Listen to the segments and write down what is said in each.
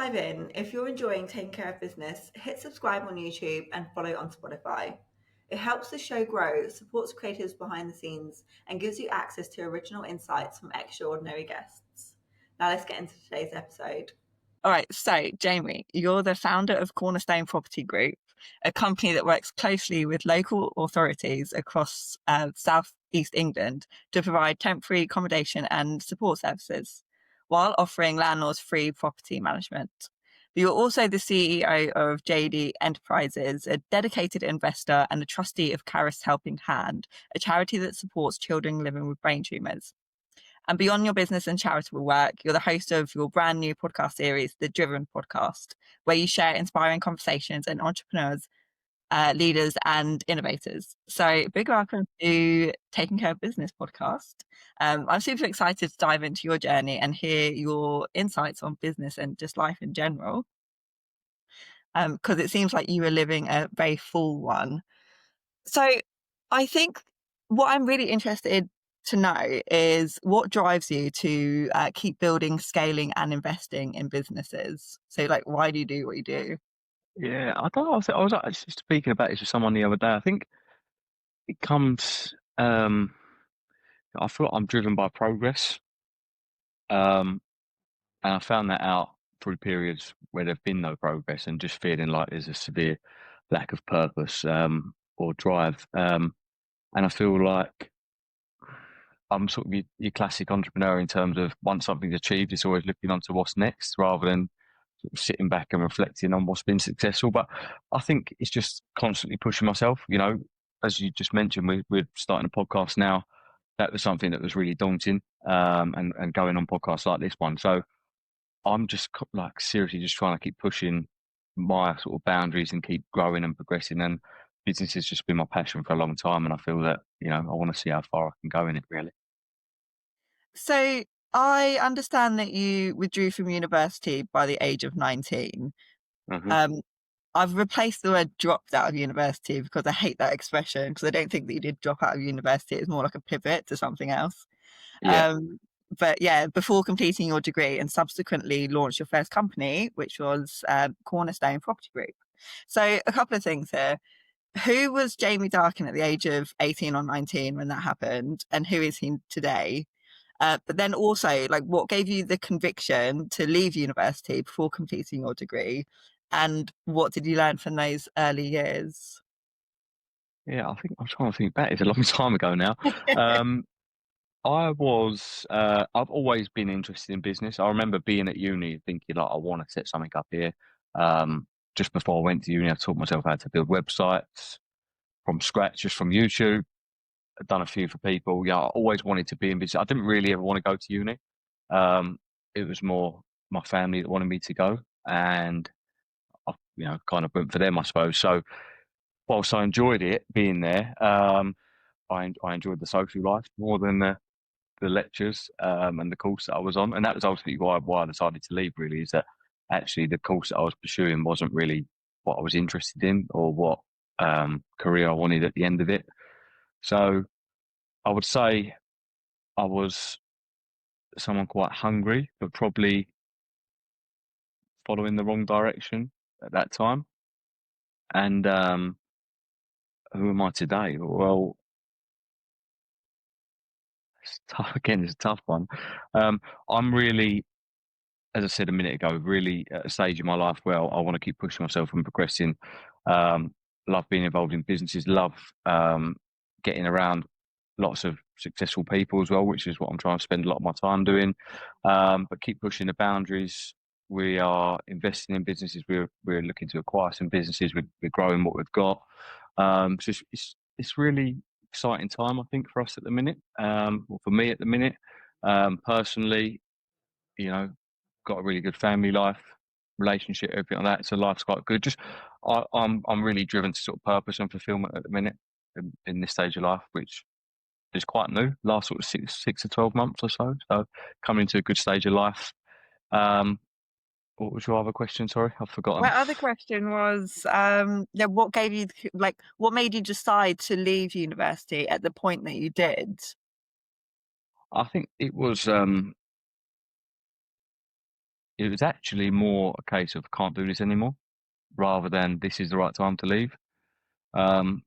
dive in, if you're enjoying taking care of business, hit subscribe on YouTube and follow on Spotify. It helps the show grow, supports creators behind the scenes, and gives you access to original insights from extraordinary guests. Now let's get into today's episode. All right, so Jamie, you're the founder of Cornerstone Property Group, a company that works closely with local authorities across South East England to provide temporary accommodation and support services, while offering landlords free property management. But you're also the CEO of JD Enterprises, a dedicated investor and a trustee of Karis Helping Hand, a charity that supports children living with brain tumours. And beyond your business and charitable work, you're the host of your brand new podcast series, The Driven Podcast, where you share inspiring conversations and entrepreneurs, leaders and innovators. So big welcome to Taking Care of Business podcast. I'm super excited to dive into your journey and hear your insights on business and just life in general. Because it seems like you were living a very full one. So I think what I'm really interested to know is what drives you to keep building, scaling and investing in businesses. So like, why do you do what you do? Yeah, I don't know. I was actually speaking about this with someone the other day. I think it comes. I feel like I'm driven by progress, and I found that out through periods where there've been no progress and just feeling like there's a severe lack of purpose or drive. And I feel like I'm sort of your classic entrepreneur in terms of once something's achieved, it's always looking on to what's next rather than sort of sitting back and reflecting on what's been successful. But I think it's just constantly pushing myself. You know, as you just mentioned, we're starting a podcast now. That was something that was really daunting, and going on podcasts like this one. So I'm just like seriously just trying to keep pushing my sort of boundaries and keep growing and progressing. And business has just been my passion for a long time, and I feel that I want to see how far I can go in it. Really. So I understand that you withdrew from university by the age of 19. Mm-hmm. I've replaced the word dropped out of university because I hate that expression, because I don't think that you did drop out of university. It's more like a pivot to something else. Yeah. But yeah, before completing your degree and subsequently launched your first company, which was Cornerstone Property Group. So a couple of things here. Who was Jamie Darkin at the age of 18 or 19 when that happened? And who is he today? But then also, like, what gave you the conviction to leave university before completing your degree? And what did you learn from those early years? Yeah, I think I'm trying to think back. It's a long time ago now. I've always been interested in business. I remember being at uni thinking like, I want to set something up here. Just before I went to uni, I taught myself how to build websites from scratch, just from YouTube. I've done a few for people. Yeah, I always wanted to be in business. I didn't really ever want to go to uni. It was more my family that wanted me to go, and I, kind of went for them, I suppose. So whilst I enjoyed it being there, I enjoyed the social life more than the lectures and the course that I was on, and that was ultimately why I decided to leave. Really, is that actually the course that I was pursuing wasn't really what I was interested in or what career I wanted at the end of it. So I would say I was someone quite hungry, but probably following the wrong direction at that time. And who am I today? Well, it's tough. Again, it's a tough one. I'm really, as I said a minute ago, really at a stage in my life where I want to keep pushing myself and progressing. Love being involved in businesses, love getting around lots of successful people as well, which is what I'm trying to spend a lot of my time doing. But keep pushing the boundaries. We are investing in businesses. We're looking to acquire some businesses. We're growing what we've got. So it's really exciting time, I think, for us at the minute. Or for me at the minute, personally, got a really good family life, relationship, everything like that. So life's quite good. Just I'm really driven to sort of purpose and fulfillment at the minute in this stage of life, which is quite new. Last sort of six to 12 months or so. So coming into a good stage of life. What was your other question? Sorry, I've forgotten. My other question was, what gave you, what made you decide to leave university at the point that you did? I think it was it was actually more a case of can't do this anymore, rather than this is the right time to leave. Um,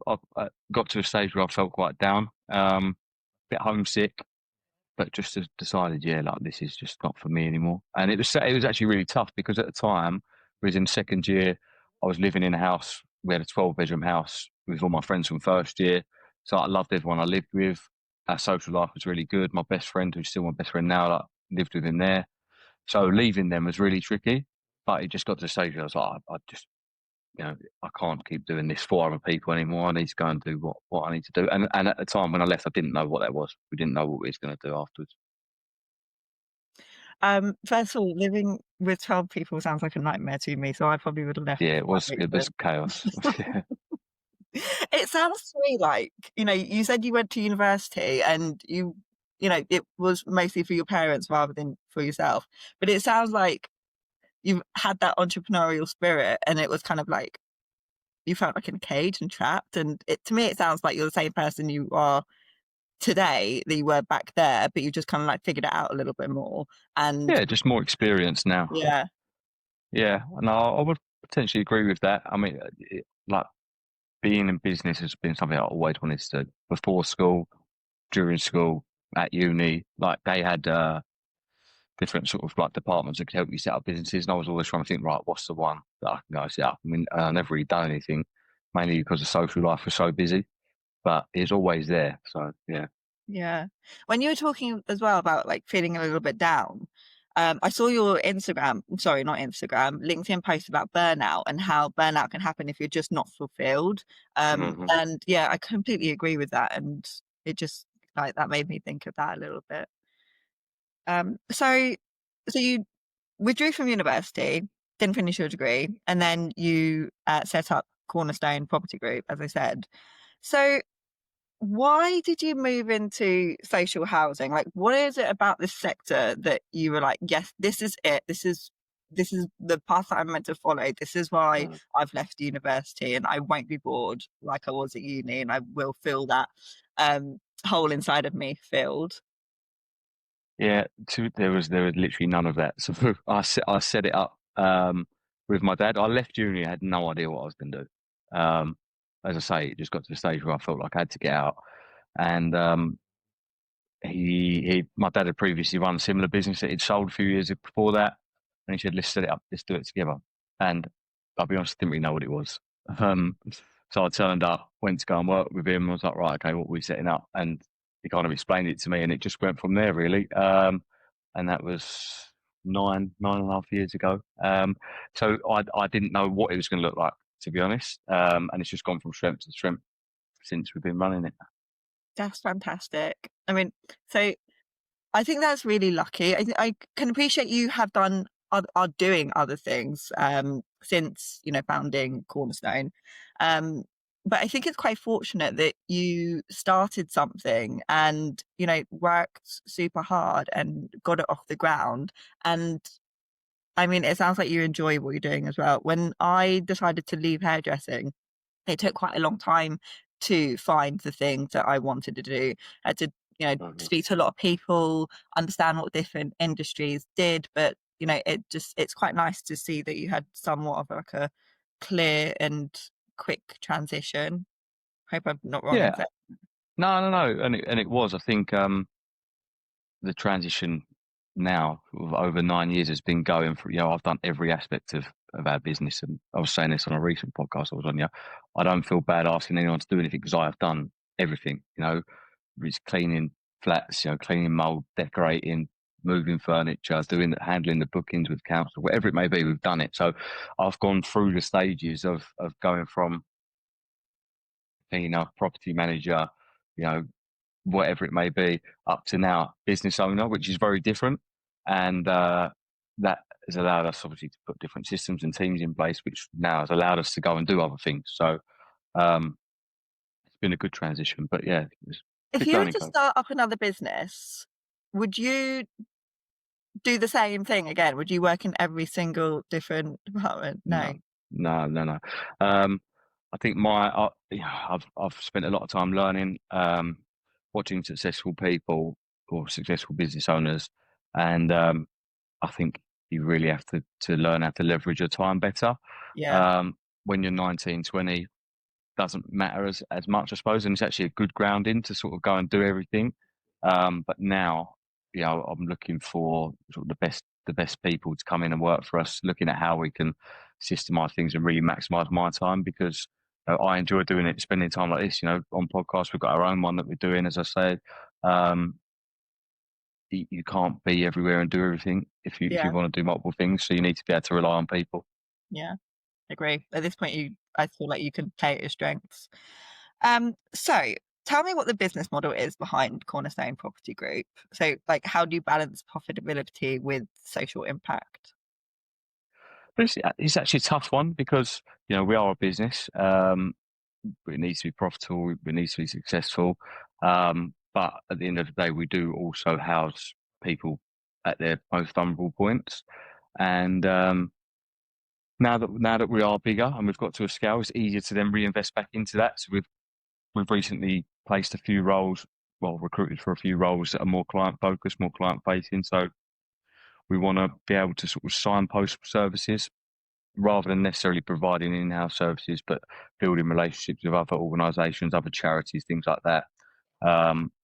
I got to a stage where I felt quite down, a bit homesick, but just decided, yeah, like this is just not for me anymore. And it was actually really tough because at the time, I was in second year, I was living in a house. We had a 12-bedroom house with all my friends from first year, so I loved everyone I lived with. Our social life was really good. My best friend, who's still my best friend now, like, lived with him there. So leaving them was really tricky. But it just got to the stage where I was like, I just, I can't keep doing this for other people anymore. I need to go and do what I need to do. And at the time when I left, I didn't know what that was. We didn't know what we was going to do afterwards. First of all, living with 12 people sounds like a nightmare to me, so I probably would have left Yeah, for that it was reason. chaos. Yeah. It sounds to me like, you said you went to university and it was mostly for your parents rather than for yourself. But it sounds like you've had that entrepreneurial spirit and it was kind of like you felt like in a cage and trapped. And to me, it sounds like you're the same person you are today that you were back there, but you just kind of like figured it out a little bit more. And Yeah, just more experience now. yeah, Yeah, and I would potentially agree with that. I mean, like being in business has been something I always wanted to do before school, during school, at uni. Like they had different sort of like departments that could help you set up businesses, and I was always trying to think, right, what's the one that I can go set up? I mean, I never really done anything, mainly because the social life was so busy, but it's always there. So yeah. yeah. When you were talking as well about like feeling a little bit down, I saw your Instagram, sorry, not Instagram, LinkedIn post about burnout and how burnout can happen if you're just not fulfilled. Hmm. And yeah, I completely agree with that. And it just like that made me think of that a little bit. So you withdrew from university, didn't finish your degree, and then you set up Cornerstone Property Group, as I said. So why did you move into social housing? Like, what is it about this sector that you were like, yes, this is it. This is the path that I'm meant to follow. This is why I've left university, and I won't be bored like I was at uni, and I will feel that hole inside of me filled. Yeah, there was literally none of that. So I set it up with my dad. I left uni, I had no idea what I was going to do. As I say, it just got to the stage where I felt like I had to get out, and my dad had previously run a similar business that he'd sold a few years before that, and he said, "Let's set it up, let's do it together." And I'll be honest, I didn't really know what it was. Um, so I turned up, went to go and work with him. I was like, right, okay, what are we setting up? And he kind of explained it to me, and it just went from there, really. And that was 9.5 years ago. So I didn't know what it was going to look like, to be honest. And it's just gone from strength to strength since we've been running it. That's fantastic. I mean, so I think that's really lucky. I can appreciate you have done are doing other things since founding Cornerstone, um, but I think it's quite fortunate that you started something and worked super hard and got it off the ground. And I mean, it sounds like you enjoy what you're doing as well. When I decided to leave hairdressing, it took quite a long time to find the thing that I wanted to do. I had to, Mhm. speak to a lot of people, understand what different industries did, but it's quite nice to see that you had somewhat of like a clear and quick transition. Hope I'm not wrong in Yeah, saying. no, no, no, and it was. I think the transition now of over 9 years has been going through. I've done every aspect of our business, and I was saying this on a recent podcast I was on. I don't feel bad asking anyone to do anything because I have done everything. It's cleaning flats, cleaning mold, decorating, moving furniture, handling the bookings with council, whatever it may be. We've done it. So I've gone through the stages of going from being a property manager, you know, whatever it may be, up to now business owner, which is very different. And that has allowed us obviously to put different systems and teams in place, which now has allowed us to go and do other things. So um, it's been a good transition, but yeah, it's a If big you were learning to curve. start up another business, would you do the same thing again? Would you work in every single different department? No. No, no, no, no. I think I've spent a lot of time learning, watching successful people or successful business owners, and I think you really have to learn how to leverage your time better. Yeah. When you're 19, 20, doesn't matter as much, I suppose, and it's actually a good grounding to sort of go and do everything. But now, I'm looking for sort of the best people to come in and work for us, looking at how we can systemize things and really maximize my time, because I enjoy doing it, spending time like this. On podcasts, we've got our own one that we're doing, as I said. You can't be everywhere and do everything if you want to do multiple things. So you need to be able to rely on people. Yeah, agree. At this point, I feel like you can play at your strengths. So tell me what the business model is behind Cornerstone Property Group. So, like, how do you balance profitability with social impact? But it's actually a tough one because we are a business. It needs to be profitable. It needs to be successful. But at the end of the day, we do also house people at their most vulnerable points. And now that we are bigger and we've got to a scale, it's easier to then reinvest back into that. So we've recently placed a few roles, recruited for a few roles that are more client focused, more client facing. So we want to be able to sort of signpost services rather than necessarily providing in-house services, but building relationships with other organisations, other charities, things like that.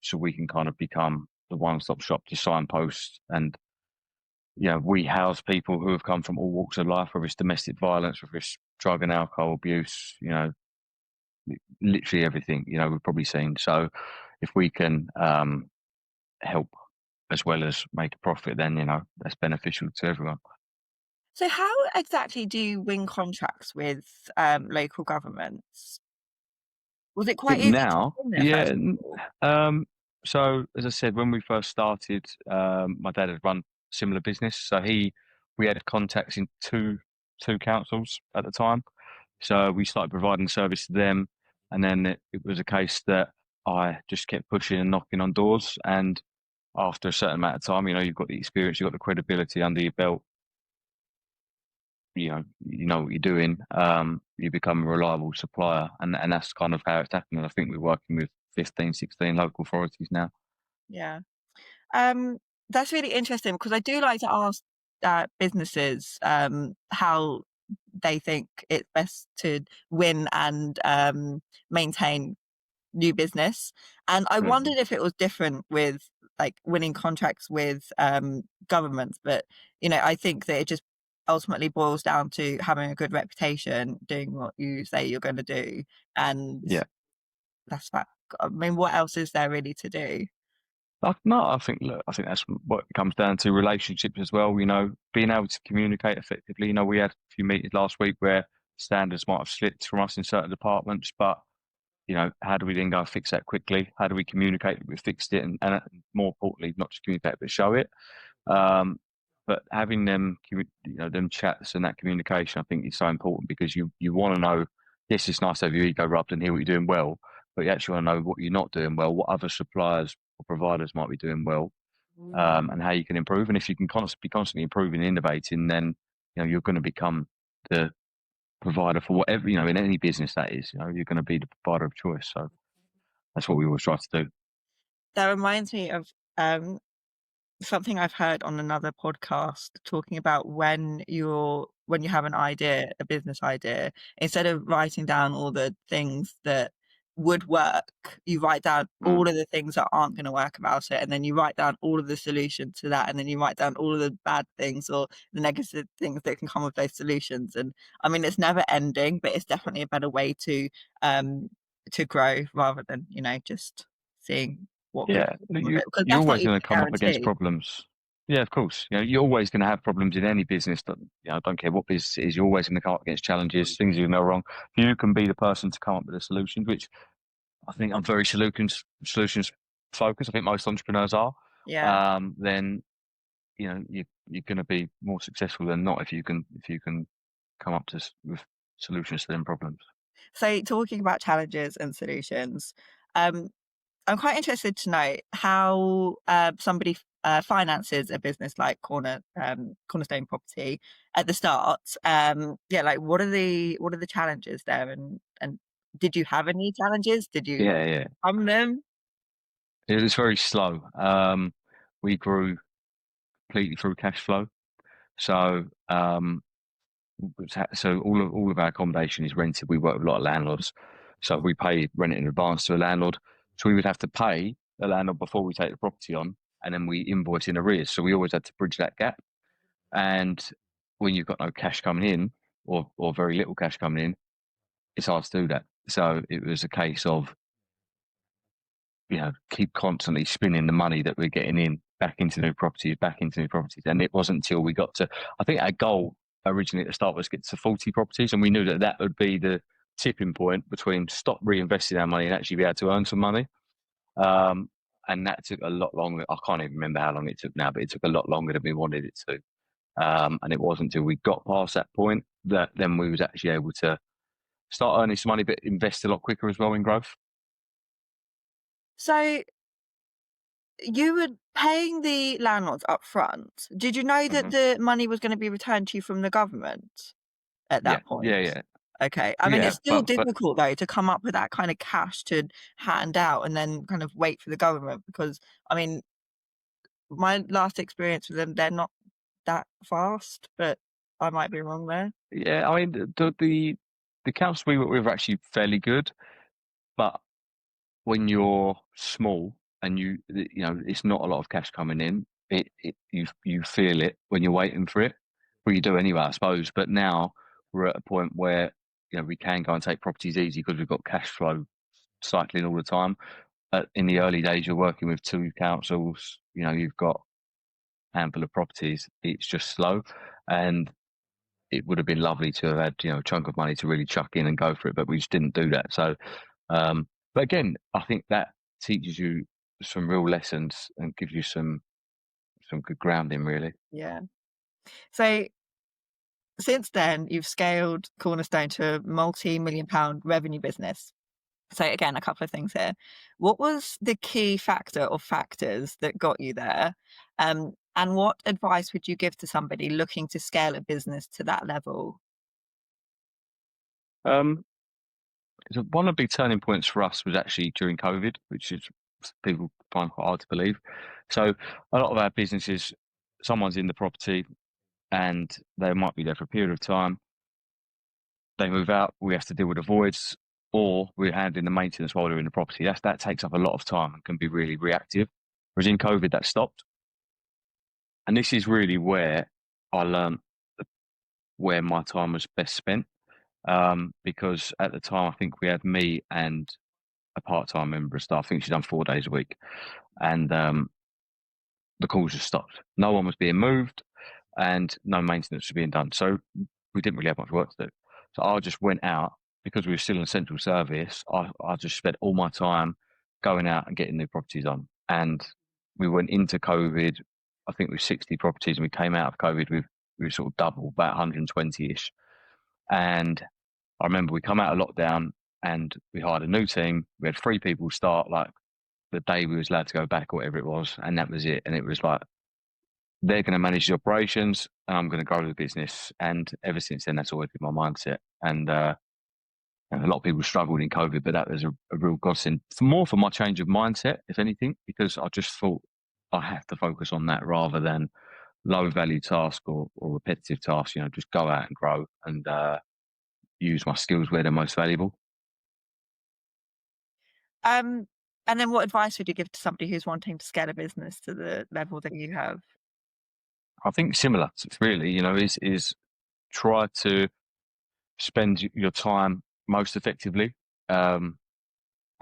So we can kind of become the one-stop shop to signpost. And we house people who have come from all walks of life, whether it's domestic violence, whether it's drug and alcohol abuse, literally everything, we've probably seen. So if we can help as well as make a profit, then, that's beneficial to everyone. So how exactly do you win contracts with local governments? Was it quite easy to win there first of all? So as I said, when we first started, my dad had run a similar business. So we had contacts in two councils at the time. So we started providing service to them. And then it was a case that I just kept pushing and knocking on doors. And after a certain amount of time, you've got the experience, you've got the credibility under your belt. You know what you're doing. You become a reliable supplier, and that's kind of how it's happening. I think we're working with 15, 16 local authorities now. Yeah. That's really interesting because I do like to ask businesses how they think it's best to win and maintain new business. And I wondered if it was different with like winning contracts with governments, but I think that it just ultimately boils down to having a good reputation, doing what you say you're going to do, and that's that. I mean, what else is there really to do? No, I think that's what it comes down to, relationships as well. Being able to communicate effectively. We had a few meetings last week where standards might have slipped from us in certain departments, but how do we then go and fix that quickly? How do we communicate that we fixed it, and more importantly, not just communicate but show it. But having them chats and that communication, I think, is so important because you want to know. Yes, it's nice to have your ego rubbed and hear what you're doing well, but you actually want to know what you're not doing well, what other suppliers or providers might be doing well, and how you can improve. And if you can be constantly improving and innovating, then you're going to become the provider for whatever, in any business that is. You're going to be the provider of choice. So that's what we always try to do. That reminds me of something I've heard on another podcast talking about when you have an idea, a business idea, instead of writing down all the things that would work, you write down all of the things that aren't going to work about it, and then you write down all of the solutions to that, and then you write down all of the bad things or the negative things that can come with those solutions. And I mean, it's never ending, but it's definitely a better way to grow rather than just seeing what you're always going to come up against problems. Yeah, of course. You're always going to have problems in any business. That I don't care what business it is. You're always going to come up against challenges, things you know wrong. If you can be the person to come up with a solution, which I think I'm very solutions focused. I think most entrepreneurs are. Yeah. Then you're going to be more successful than not if you can come up with solutions to them problems. So talking about challenges and solutions, I'm quite interested to know how somebody finances a business like Cornerstone Property at the start. Like what are the challenges there, and did you have any challenges? Did you overcome them? It was very slow. We grew completely through cash flow. So so all of our accommodation is rented. We work with a lot of landlords, so we pay rent in advance to a landlord. So we would have to pay the landlord before we take the property on, and then we invoice in arrears. So we always had to bridge that gap. And when you've got no cash coming in, or very little cash coming in, it's hard to do that. So it was a case of, keep constantly spinning the money that we're getting in back into new properties. And it wasn't until we got to, I think our goal originally at the start was get to 40 properties. And we knew that that would be the tipping point between stop reinvesting our money and actually be able to earn some money. And that took a lot longer. I can't even remember how long it took now, but it took a lot longer than we wanted it to. And it wasn't until we got past that point that then we was actually able to start earning some money, but invest a lot quicker as well in growth. So you were paying the landlords up front. Did you know that the money was going to be returned to you from the government at that point? Yeah. Okay. I mean, Yeah, it's still but difficult though to come up with that kind of cash to hand out and then kind of wait for the government, because I mean, my last experience with them, they're not that fast, but I might be wrong there. yeah, I mean the councils we work with are actually fairly good, but when you're small and it's not a lot of cash coming in, you feel it when you're waiting for it. Well, you do anyway, I suppose. But now we're at a point where we can go and take properties easy because we've got cash flow cycling all the time. In the early days, you're working with 2 councils. You've got a handful of properties. It's just slow, and it would have been lovely to have had a chunk of money to really chuck in and go for it, but we just didn't do that. So, but again, I think that teaches you some real lessons and gives you some good grounding, really. Yeah. So since then, you've scaled Cornerstone to a multi-million-pound revenue business. So again, a couple of things here. What was the key factor or factors that got you there? And what advice would you give to somebody looking to scale a business to that level? Um, so one of the big turning points for us was actually during COVID, which is people find quite hard to believe. So a lot of our businesses, someone's in the property and they might be there for a period of time. They move out, we have to deal with the voids, or we're handling the maintenance while they're in the property. That takes up a lot of time and can be really reactive. Whereas in COVID, that stopped. And this is really where I learned where my time was best spent. Because at the time, I think we had me and a part-time member of staff. I think she'd done 4 days a week. And the calls just stopped. No one was being moved and no maintenance was being done. So we didn't really have much work to do. So I just went out because we were still in central service. I just spent all my time going out and getting new properties on. And we went into COVID, I think with 60 properties, and we came out of COVID with we were sort of double, about 120-ish. And I remember we come out of lockdown and we hired a new team. We had 3 people start like the day we was allowed to go back or whatever it was, and that was it. And it was like, they're going to manage the operations and I'm going to grow the business. And ever since then, that's always been my mindset. And a lot of people struggled in COVID, but that was a real godsend. More for my change of mindset, if anything, because I just thought I have to focus on that rather than low value task or repetitive tasks. Just go out and grow and use my skills where they're most valuable. And then what advice would you give to somebody who's wanting to scale a business to the level that you have? I think similar, really, is try to spend your time most effectively, and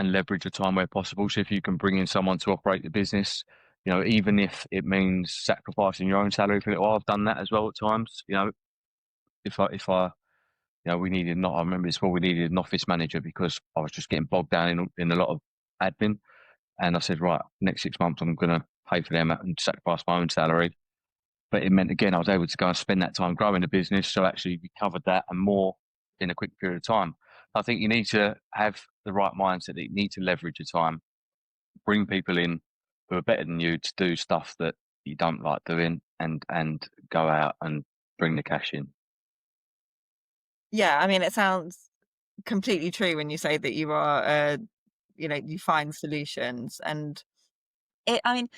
leverage your time where possible. So if you can bring in someone to operate the business, even if it means sacrificing your own salary for a little while, I've done that as well at times. If I we needed I remember this, we needed an office manager because I was just getting bogged down in a lot of admin. And I said, right, next 6 months, I'm going to pay for them and sacrifice my own salary. But it meant, again, I was able to go and spend that time growing the business. So actually we covered that and more in a quick period of time. I think you need to have the right mindset that you need to leverage your time, bring people in who are better than you to do stuff that you don't like doing, and go out and bring the cash in. Yeah, I mean, it sounds completely true when you say that you are, you find solutions. And I mean,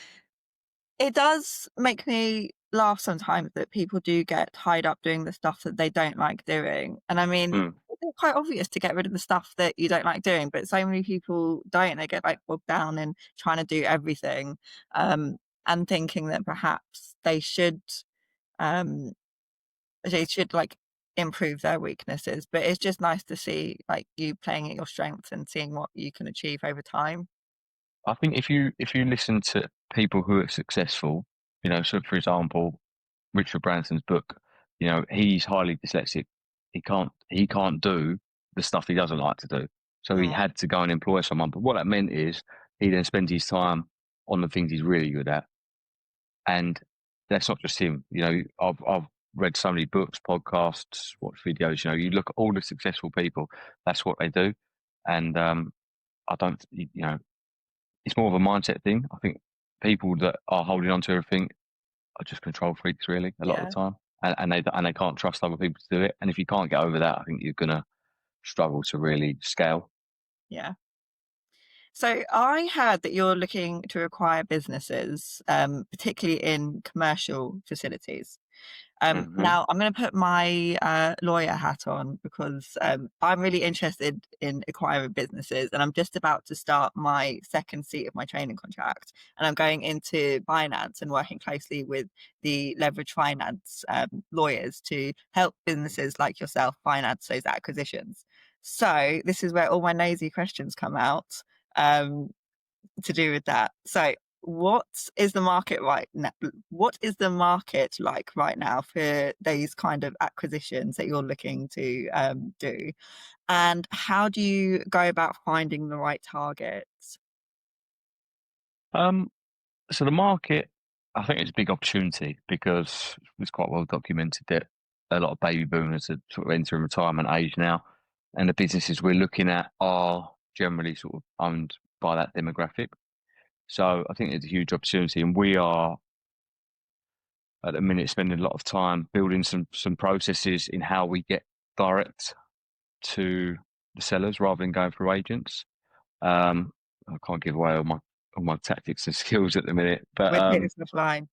it does make me laugh sometimes that people do get tied up doing the stuff that they don't like doing. And I mean, it's quite obvious to get rid of the stuff that you don't like doing, but so many people don't. They get like bogged down in trying to do everything, and thinking that perhaps they should like improve their weaknesses. But it's just nice to see like you playing at your strengths and seeing what you can achieve over time. I think if you listen to people who are successful, you know, so for example, Richard Branson's book, you know, he's highly dyslexic. He can't do the stuff he doesn't like to do. So he had to go and employ someone. But what that meant is he then spends his time on the things he's really good at. And that's not just him. You know, I've read so many books, podcasts, watched videos. You know, you look at all the successful people. That's what they do. And I don't, you know, it's more of a mindset thing. I think people that are holding on to everything are just control freaks, really, a lot of the time, and they can't trust other people to do it. And if you can't get over that, I think you're gonna struggle to really scale. Yeah. So I heard that you're looking to acquire businesses, particularly in commercial facilities. Now, I'm going to put my lawyer hat on because I'm really interested in acquiring businesses, and I'm just about to start my second seat of my training contract, and I'm going into finance and working closely with the leverage finance lawyers to help businesses like yourself finance those acquisitions. So this is where all my nosy questions come out to do with that. So what is the market right now? What is the market like right now for these kind of acquisitions that you're looking to do? And how do you go about finding the right targets? So the market, I think it's a big opportunity because it's quite well documented that a lot of baby boomers are sort of entering retirement age now, and the businesses we're looking at are generally sort of owned by that demographic. So I think it's a huge opportunity, and we are at the minute spending a lot of time building some processes in how we get direct to the sellers rather than going through agents. I can't give away all my tactics and skills at the minute, but We'll take this offline.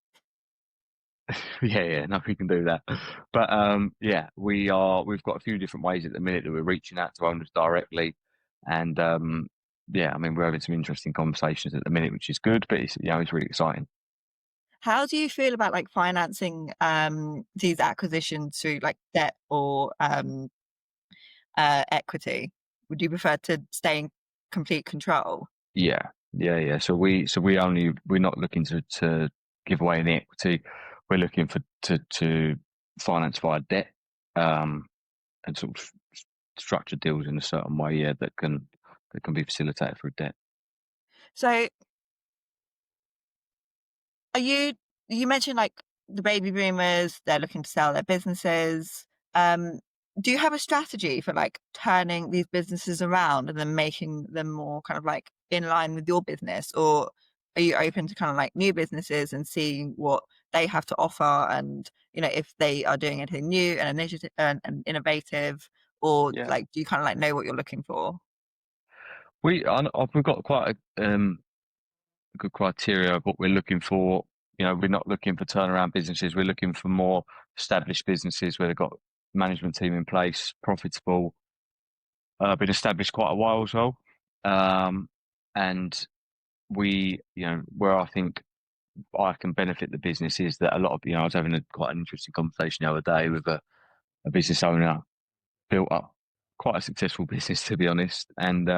yeah, no, we can do that. But yeah, we've got a few different ways at the minute that we're reaching out to owners directly, and yeah, I mean we're having some interesting conversations at the minute, which is good, but it's really exciting. How do you feel about like financing these acquisitions through like debt or equity? Would you prefer to stay in complete control? Yeah. So we're not looking to give away any equity. We're looking to finance via debt, and sort of structure deals in a certain way, that can be facilitated through debt. So you mentioned like the baby boomers, they're looking to sell their businesses. Do you have a strategy for like turning these businesses around and then making them more kind of like in line with your business? Or are you open to kind of like new businesses and seeing what they have to offer, and if they are doing anything new and initiative and innovative, or like do you kind of like know what you're looking for? We've got quite a good criteria of what we're looking for. We're not looking for turnaround businesses. We're looking for more established businesses where they've got management team in place, profitable, been established quite a while as well. And we, where I think I can benefit the business is that a lot of, I was having quite an interesting conversation the other day with a business owner, built up quite a successful business, to be honest, and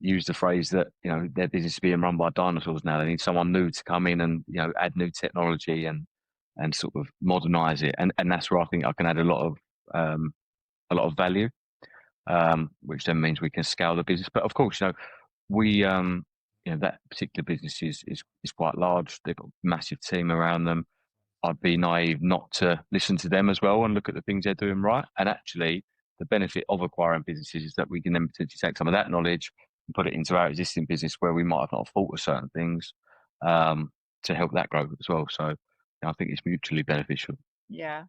used the phrase that, their business is being run by dinosaurs now. They need someone new to come in and, add new technology and sort of modernize it. And that's where I think I can add a lot of value, which then means we can scale the business. But of course, we, that particular business is quite large. They've got a massive team around them. I'd be naive not to listen to them as well and look at the things they're doing right. And actually, the benefit of acquiring businesses is that we can then potentially take some of that knowledge and put it into our existing business where we might have not thought of certain things, to help that grow as well. So I think it's mutually beneficial. Yeah.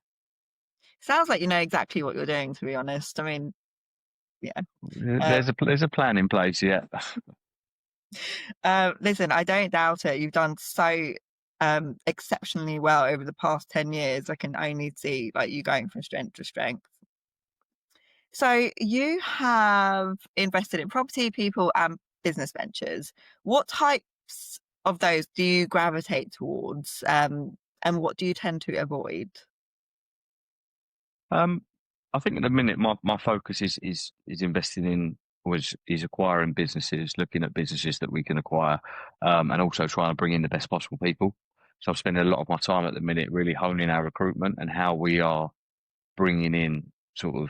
Sounds like you know exactly what you're doing, to be honest. I mean, yeah. There's a plan in place, yeah. Listen, I don't doubt it. You've done so exceptionally well over the past 10 years. I can only see like you going from strength to strength. So you have invested in property, people, and business ventures. What types of those do you gravitate towards, and what do you tend to avoid? I think at the minute my focus is investing in is acquiring businesses, looking at businesses that we can acquire, and also trying to bring in the best possible people. So I'm spending a lot of my time at the minute really honing our recruitment and how we are bringing in sort of,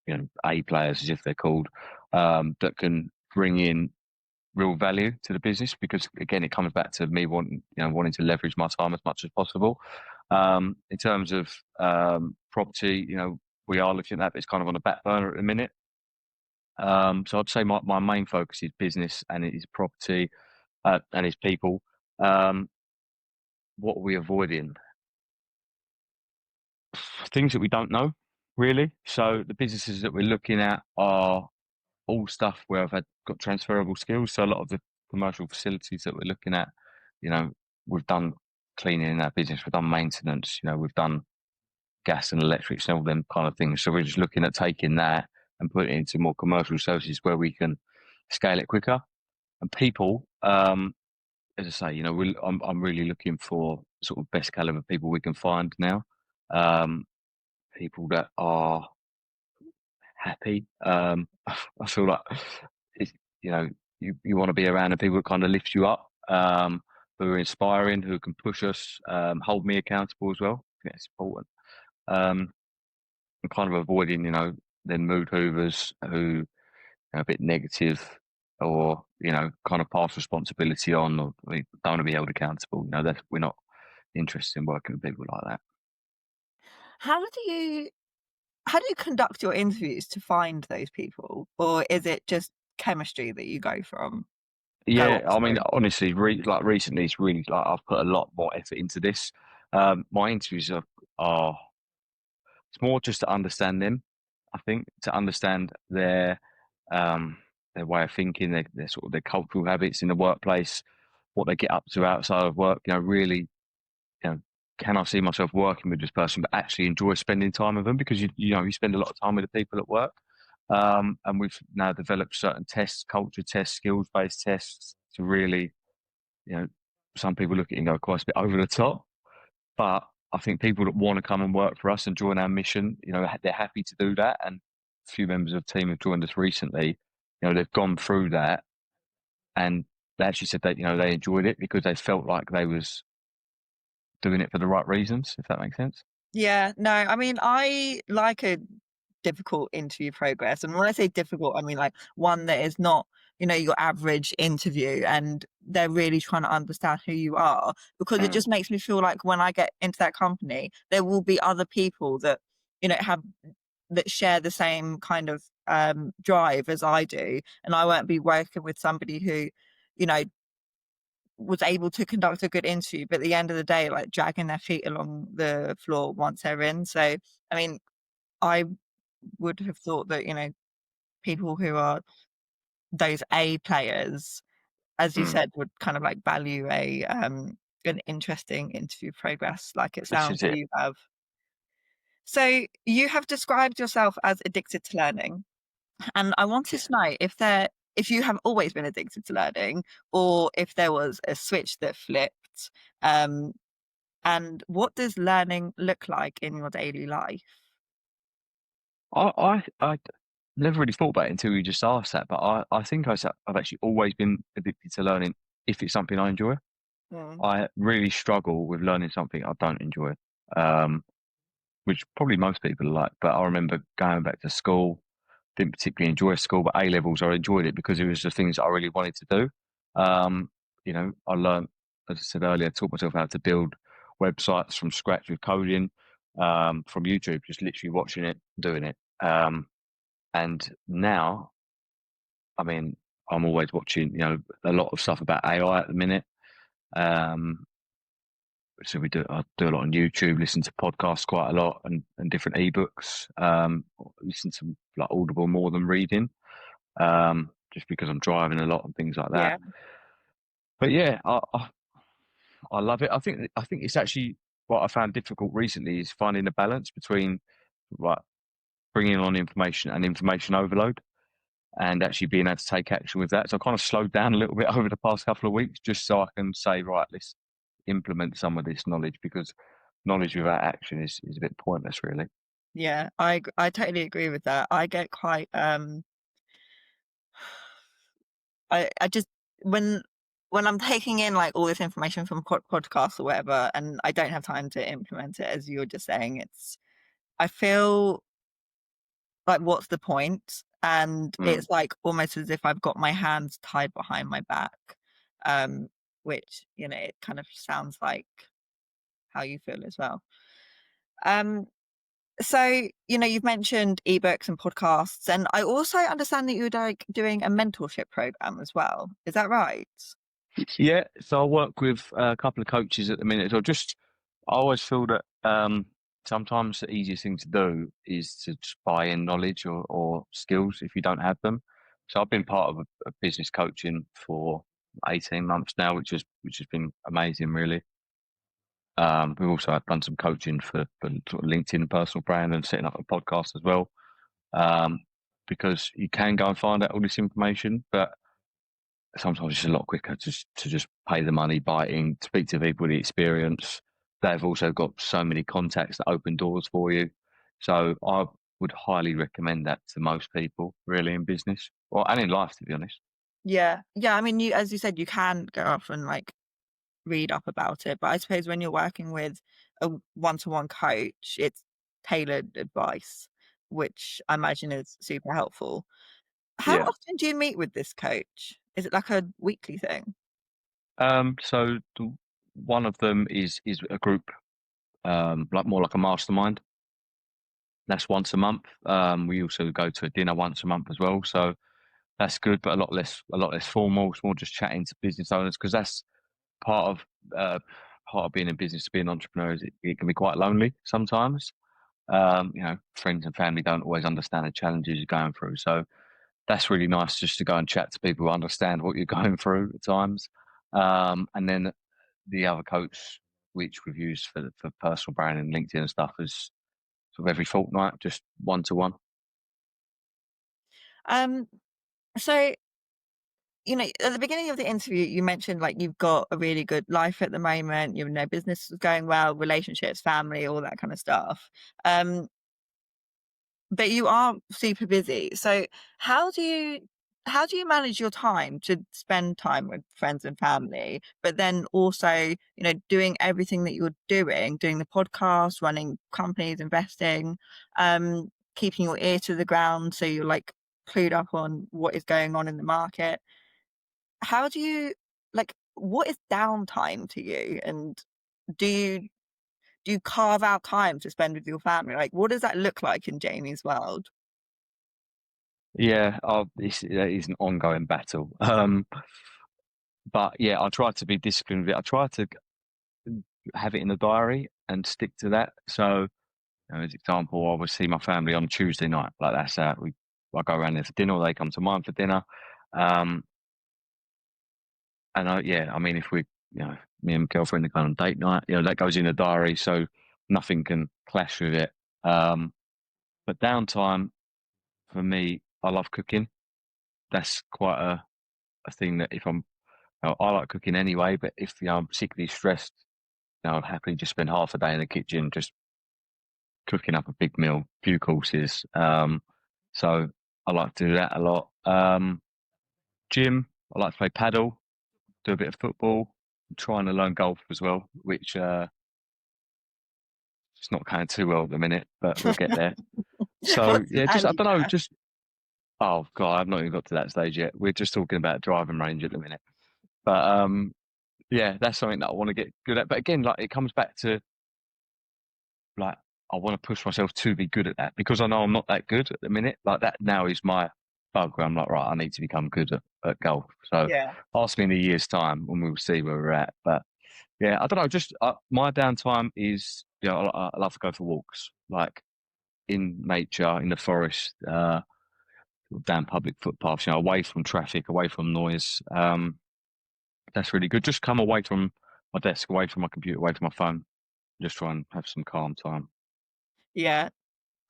you know, A players, as if they're called, that can bring in real value to the business, because again, it comes back to me wanting to leverage my time as much as possible. In terms of property, we are looking at that, but it's kind of on the back burner at the minute. So I'd say my main focus is business and it is property and it's people. What are we avoiding? Things that we don't know, really. So the businesses that we're looking at are all stuff where I've got transferable skills. So a lot of the commercial facilities that we're looking at, we've done cleaning in our business, we've done maintenance, we've done gas and electrics and all them kind of things. So we're just looking at taking that and putting it into more commercial services where we can scale it quicker. And people, as I say, I'm really looking for sort of best caliber people we can find now. People that are happy. I feel like it's, you want to be around the people that kind of lift you up, who are inspiring, who can push us, hold me accountable as well. I think that's important. And kind of avoiding, then mood hoovers who are a bit negative or, kind of pass responsibility on, or we don't want to be held accountable. We're not interested in working with people like that. How do you conduct your interviews to find those people, or is it just chemistry that you go from? Yeah, I mean, honestly, recently, it's really like I've put a lot more effort into this. My interviews are it's more just to understand them. I think to understand their way of thinking, their sort of their cultural habits in the workplace, what they get up to outside of work. Really, can I see myself working with this person, but actually enjoy spending time with them, because you spend a lot of time with the people at work. And we've now developed certain tests, culture tests, skills-based tests to really, some people look at it and go quite a bit over the top, but I think people that want to come and work for us and join our mission, they're happy to do that. And a few members of the team have joined us recently. They've gone through that and they actually said that, they enjoyed it because they felt like they was doing it for the right reasons, if that makes sense. Yeah, no, I mean, I like a difficult interview progress. And when I say difficult, I mean like one that is not, your average interview, and they're really trying to understand who you are, because it just makes me feel like when I get into that company, there will be other people that, that share the same kind of drive as I do. And I won't be working with somebody who, was able to conduct a good interview, but at the end of the day, like dragging their feet along the floor once they're in. So, I mean, I would have thought that, people who are those A players, as you said, would kind of like value an interesting interview progress, like it sounds you have. So you have described yourself as addicted to learning. And I wanted to know if you have always been addicted to learning, or if there was a switch that flipped. And what does learning look like in your daily life? I never really thought about it until you just asked that, but I think I've actually always been addicted to learning if it's something I enjoy. I really struggle with learning something I don't enjoy, which probably most people are like. But I remember going back to school, didn't particularly enjoy school, but A-levels I enjoyed it because it was the things that I really wanted to do. I learned, as I said earlier, taught myself how to build websites from scratch with coding from YouTube, just literally watching it, doing it. And now, I mean, I'm always watching, a lot of stuff about AI at the minute. So I do a lot on YouTube, listen to podcasts quite a lot, and different ebooks. Listen to like Audible more than reading, just because I'm driving a lot and things like that. Yeah. But yeah, I love it. I think it's actually what I found difficult recently is finding a balance between like bringing on information and information overload, and actually being able to take action with that. So I kind of slowed down a little bit over the past couple of weeks, just so I can say, right, let's implement some of this knowledge, because knowledge without action is a bit pointless, really. Yeah, I totally agree with that. I get quite I just when I'm taking in like all this information from podcasts or whatever, and I don't have time to implement it, as you were just saying, I feel like, what's the point? And Mm. it's like almost as if I've got my hands tied behind my back, um, which, it kind of sounds like how you feel as well. Um, so, you've mentioned ebooks and podcasts, and I also understand that you're like doing a mentorship program as well. Is that right? Yeah, so I work with a couple of coaches at the minute. So I always feel that sometimes the easiest thing to do is to just buy in knowledge or skills if you don't have them. So I've been part of a business coaching for 18 months now, which has been amazing, really. We've also done some coaching for sort of LinkedIn personal brand and setting up a podcast as well. Because you can go and find out all this information, but sometimes it's a lot quicker to just pay the money, buy it in, speak to people with the experience. They've also got so many contacts that open doors for you. So I would highly recommend that to most people, really, in business and in life, to be honest. Yeah. Yeah. I mean, as you said, you can go off and like read up about it, but I suppose when you're working with a one-to-one coach, it's tailored advice, which I imagine is super helpful. How Yeah. often do you meet with this coach? Is it like a weekly thing? So one of them is a group, like more like a mastermind. That's once a month. We also go to a dinner once a month as well. So that's good, but a lot less formal. It's more just chatting to business owners, because that's part of being in business, to be an entrepreneur. Is it can be quite lonely sometimes. Friends and family don't always understand the challenges you're going through. So that's really nice just to go and chat to people who understand what you're going through at times. And then the other coach, which we've used for personal branding, LinkedIn and stuff, is sort of every fortnight, just one to one. Um, so at the beginning of the interview, you mentioned like you've got a really good life at the moment. Business is going well, relationships, family, all that kind of stuff. But you are super busy. So how do you manage your time to spend time with friends and family, but then also, doing everything that you're doing the podcast, running companies, investing, keeping your ear to the ground so you're like clued up on what is going on in the market. How do you what is downtime to you? And do you carve out time to spend with your family? Like, what does that look like in Jamie's world? Yeah, that is an ongoing battle. But yeah, I try to be disciplined with it. I try to have it in the diary and stick to that. So, as example, I would see my family on Tuesday night. Like that's I go around there for dinner, or they come to mine for dinner. Um, and I mean, if me and my girlfriend are going on date night, that goes in the diary, so nothing can clash with it. But downtime for me, I love cooking. That's quite a thing that if I like cooking anyway, but if I'm particularly stressed, I'd happily just spend half a day in the kitchen just cooking up a big meal, few courses. So I like to do that a lot. Gym, I like to play paddle, do a bit of football. I'm trying to learn golf as well, which it's not going too well at the minute, but we'll get there. So What's an yeah, just I don't know, amateur? just oh god, I've not even got to that stage yet. We're just talking about driving range at the minute. But yeah, that's something that I want to get good at. But again, like it comes back to like I want to push myself to be good at that, because I know I'm not that good at the minute. Like that now is my bug where I'm like, right, I need to become good at golf. So Yeah. ask me in a year's time when we'll see where we're at. But yeah, I don't know. Just my downtime is, I love to go for walks, like in nature, in the forest, down public footpaths, away from traffic, away from noise. That's really good. Just come away from my desk, away from my computer, away from my phone, just try and have some calm time. Yeah.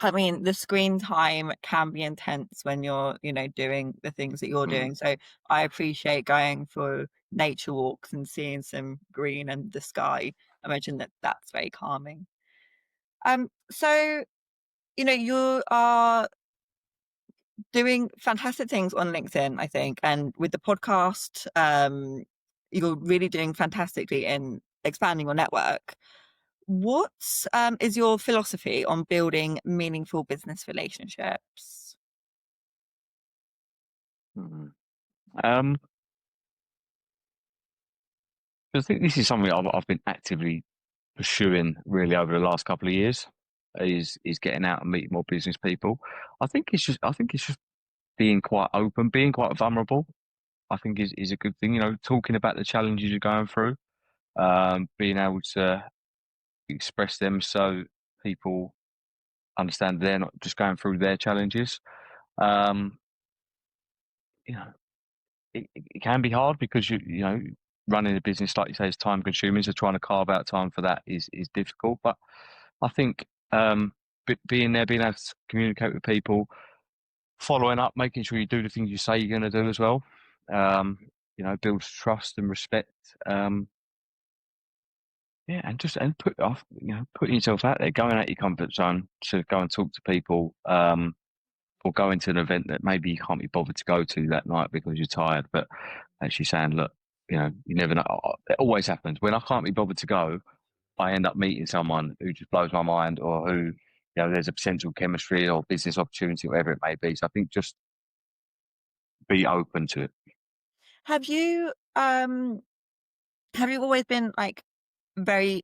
I mean, the screen time can be intense when you're, doing the things that you're doing. So I appreciate going for nature walks and seeing some green and the sky. I imagine that that's very calming. So, you are doing fantastic things on LinkedIn, I think, and with the podcast, you're really doing fantastically in expanding your network. What is your philosophy on building meaningful business relationships? Mm. I think this is something I've been actively pursuing really over the last couple of years. Is getting out and meeting more business people. I think it's just being quite open, being quite vulnerable. I think is a good thing. Talking about the challenges you're going through, being able to express them so people understand they're not just going through their challenges. Um, you know, it can be hard because running a business, like you say, is time consuming. So trying to carve out time for that is difficult. But I think being there, being able to communicate with people, following up, making sure you do the things you say you're going to do as well. Builds trust and respect. And put off, putting yourself out there, going out your comfort zone to go and talk to people, or go into an event that maybe you can't be bothered to go to that night because you're tired. But actually saying, look, you never know. It always happens when I can't be bothered to go. I end up meeting someone who just blows my mind, or who, there's a potential chemistry or business opportunity, whatever it may be. So I think just be open to it. Have you always been like very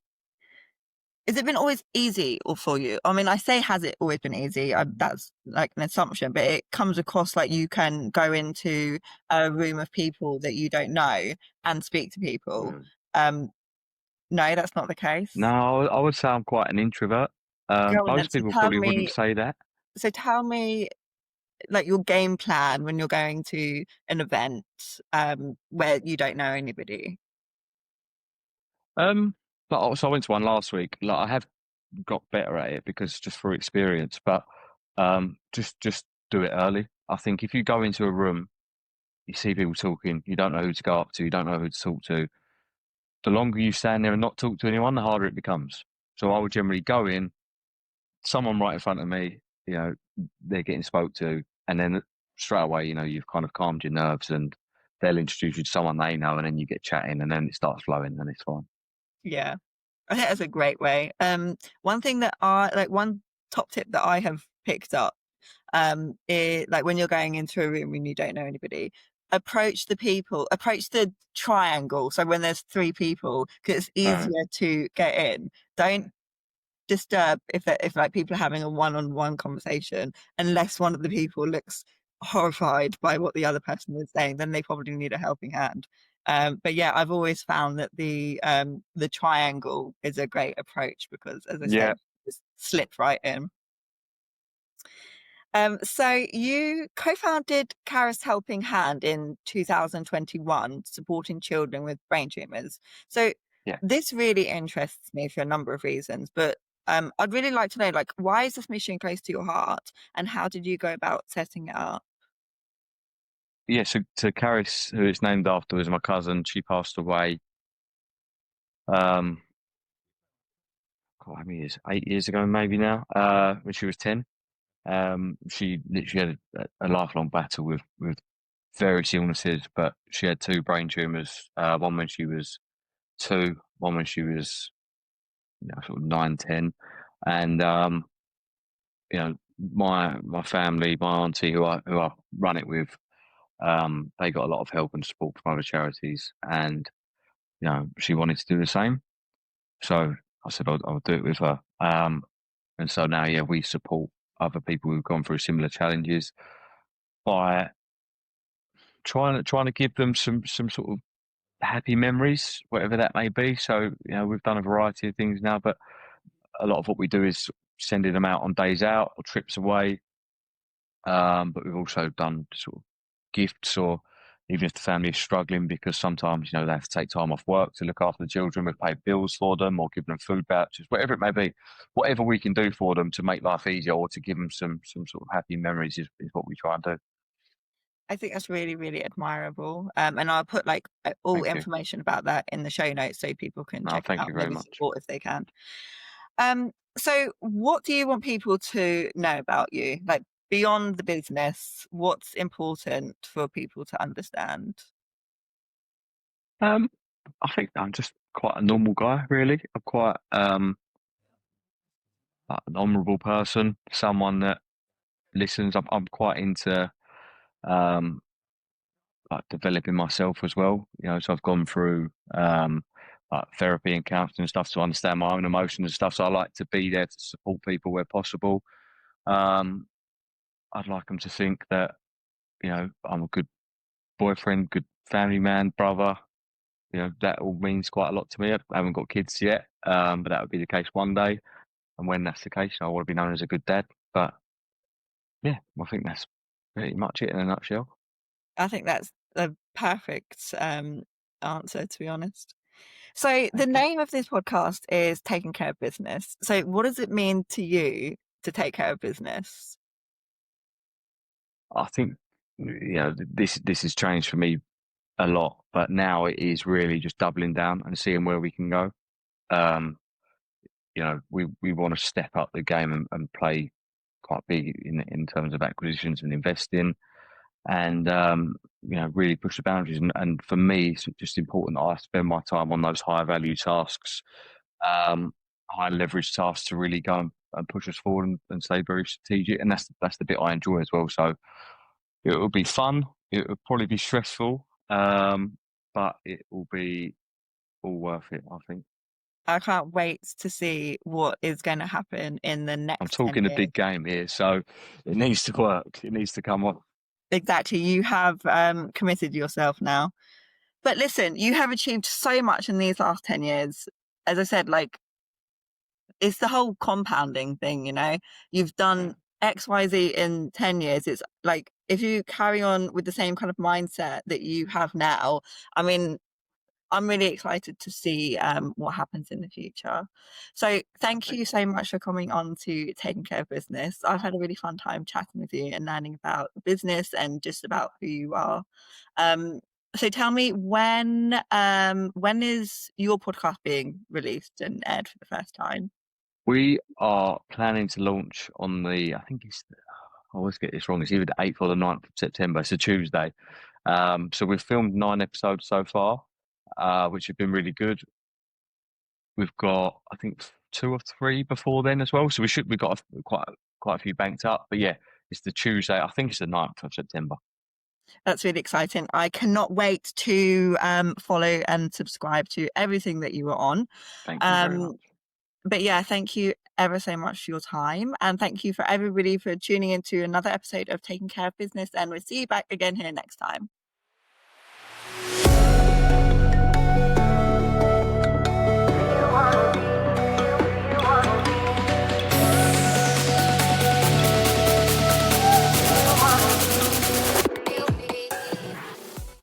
has it been always easy or for you? I mean, I say has it always been easy? That's like an assumption, but it comes across like you can go into a room of people that you don't know and speak to people. No, that's not the case. No, I would say I'm quite an introvert. Go on then. Most people probably wouldn't say that. So tell me, like, your game plan when you're going to an event where you don't know anybody. So I went to one last week. Like, I have got better at it because just through experience. But just do it early. I think if you go into a room, you see people talking, you don't know who to go up to, you don't know who to talk to. The longer you stand there and not talk to anyone, the harder it becomes. So I would generally go in, someone right in front of me, they're getting spoke to, and then straight away, you've kind of calmed your nerves, and they'll introduce you to someone they know, and then you get chatting, and then it starts flowing, and it's fine. Yeah, I think that's a great way. One thing that one top tip that I have picked up is like when you're going into a room and you don't know anybody, approach the triangle. So when there's 3 people, because it's easier to get in. Don't disturb if like people are having a one-on-one conversation, unless one of the people looks horrified by what the other person is saying, then they probably need a helping hand. But yeah, I've always found that the triangle is a great approach because, as I said, just slip right in. So you co-founded Karis Helping Hand in 2021, supporting children with brain tumours. So this really interests me for a number of reasons, but I'd really like to know, like, why is this mission close to your heart, and how did you go about setting it up? Yeah, so Karis, who it's named after, was my cousin. She passed away, how many years? 8 years ago, maybe now, when she was 10. She literally had a lifelong battle with various illnesses, but she had 2 brain tumours, one when she was 2, one when she was sort of 9, 10. And my family, my auntie, who I run it with, they got a lot of help and support from other charities, and she wanted to do the same. So I said I'll do it with her. And so now, we support other people who've gone through similar challenges by trying to give them some sort of happy memories, whatever that may be. So we've done a variety of things now, but a lot of what we do is sending them out on days out or trips away. But we've also done sort of gifts or even if the family is struggling, because sometimes, they have to take time off work to look after the children. We've paid bills for them or given them food vouchers, whatever it may be. Whatever we can do for them to make life easier or to give them some sort of happy memories is what we try and do. I think that's really, really admirable. And I'll put all Thank you. information about that in the show notes so people can check it Thank out you and very maybe much. support if they can. So what do you want people to know about you? Like, beyond the business, what's important for people to understand? I think I'm just quite a normal guy, really. I'm quite an honourable person, someone that listens. I'm quite into developing myself as well. So I've gone through therapy and counselling and stuff to understand my own emotions and stuff. So I like to be there to support people where possible. I'd like them to think that I'm a good boyfriend, good family man, brother. That all means quite a lot to me. I haven't got kids yet, but that would be the case one day. And when that's the case, I want to be known as a good dad. But yeah, I think that's pretty much it in a nutshell. I think that's a perfect answer, to be honest. So the name of this podcast is Taking Care of Business. So what does it mean to you to take care of business? I think this has changed for me a lot, but now it is really just doubling down and seeing where we can go. We want to step up the game and play quite big in terms of acquisitions and investing, and really push the boundaries. And for me, it's just important that I spend my time on those high value tasks, high leverage tasks to really go and push us forward and stay very strategic. And that's the bit I enjoy as well. So it will be fun. It will probably be stressful, but it will be all worth it, I think. I can't wait to see what is going to happen in the next. I'm talking a big game here, so it needs to work. It needs to come on. Exactly. You have committed yourself now. But listen, you have achieved so much in these last 10 years. As I said, it's the whole compounding thing, You've done XYZ in 10 years. It's like, if you carry on with the same kind of mindset that you have now, I mean, I'm really excited to see what happens in the future. So thank you so much for coming on to Taking Care of Business. I've had a really fun time chatting with you and learning about business and just about who you are. So tell me, when is your podcast being released and aired for the first time? We are planning to launch on I always get this wrong, it's either the 8th or the 9th of September. It's a Tuesday. So we've filmed 9 episodes so far, which have been really good. We've got, I think, 2 or 3 before then as well. So we've got quite a few banked up. But yeah, it's the Tuesday. I think it's the 9th of September. That's really exciting. I cannot wait to follow and subscribe to everything that you are on. Thank you very much. But yeah, thank you ever so much for your time. And thank you for everybody for tuning into another episode of Taking Care of Business. And we'll see you back again here next time.